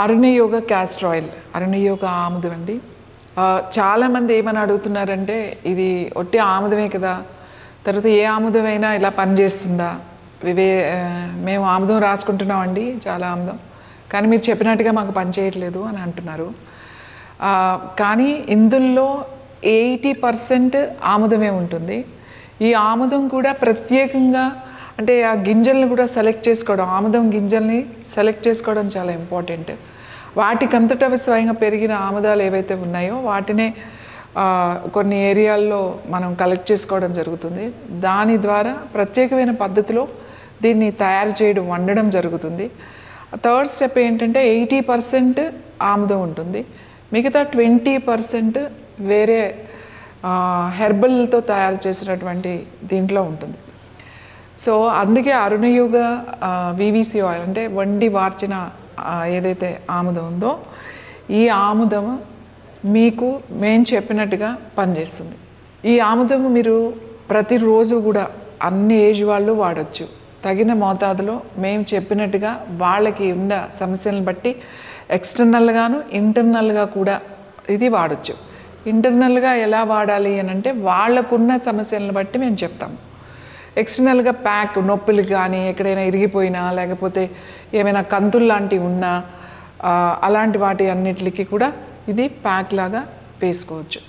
అరుణయోగ castor oil, అరుణయోగ ఆముదం అండి. చాలామంది ఏమని అడుగుతున్నారంటే, ఇది ఒట్టి ఆముదమే కదా, తర్వాత ఏ ఆముదమైనా ఇలా పనిచేస్తుందా? మేము ఆముదం రాసుకుంటున్నామండి, చాలా ఆముదం, కానీ మీరు చెప్పినట్టుగా మాకు పనిచేయట్లేదు అని అంటున్నారు. కానీ ఇందులో 80% ఆముదమే ఉంటుంది. ఈ ఆముదం కూడా ప్రత్యేకంగా అంటే ఆ గింజల్ని కూడా సెలెక్ట్ చేసుకోవడం, ఆముదం గింజల్ని సెలెక్ట్ చేసుకోవడం చాలా ఇంపార్టెంట్. వాటికంతటా స్వయంగా పెరిగిన ఆముదాలు ఏవైతే ఉన్నాయో వాటినే కొన్ని ఏరియాల్లో మనం కలెక్ట్ చేసుకోవడం జరుగుతుంది. దాని ద్వారా ప్రత్యేకమైన పద్ధతిలో దీన్ని తయారు చేయడం, వండడం జరుగుతుంది. థర్డ్ స్టెప్ ఏంటంటే 80% ఆముదం ఉంటుంది, మిగతా 20% వేరే హెర్బల్తో తయారు చేసినటువంటి దీంట్లో ఉంటుంది. సో అందుకే అరుణయోగ వివిసి ఆయిల్ అంటే వండి వార్చిన ఏదైతే ఆముదం ఉందో, ఈ ఆముదం మీకు మేము చెప్పినట్టుగా పనిచేస్తుంది. ఈ ఆముదం మీరు ప్రతిరోజు కూడా అన్ని ఏజ్ వాళ్ళు వాడచ్చు. తగిన మోతాదులో మేము చెప్పినట్టుగా వాళ్ళకి ఉన్న సమస్యలను బట్టి ఎక్స్టర్నల్గాను ఇంటర్నల్గా కూడా ఇది వాడచ్చు. ఇంటర్నల్గా ఎలా వాడాలి అని అంటే వాళ్ళకున్న సమస్యలను బట్టి మేము చెప్తాము. ఎక్స్టర్నల్గా ప్యాక్ నొప్పులు కానీ, ఎక్కడైనా ఇరిగిపోయినా, లేకపోతే ఏమైనా కంతులు లాంటివి ఉన్నా అలాంటి వాటి అన్నిటికీ కూడా ఇది ప్యాక్ లాగా వేసుకోవచ్చు.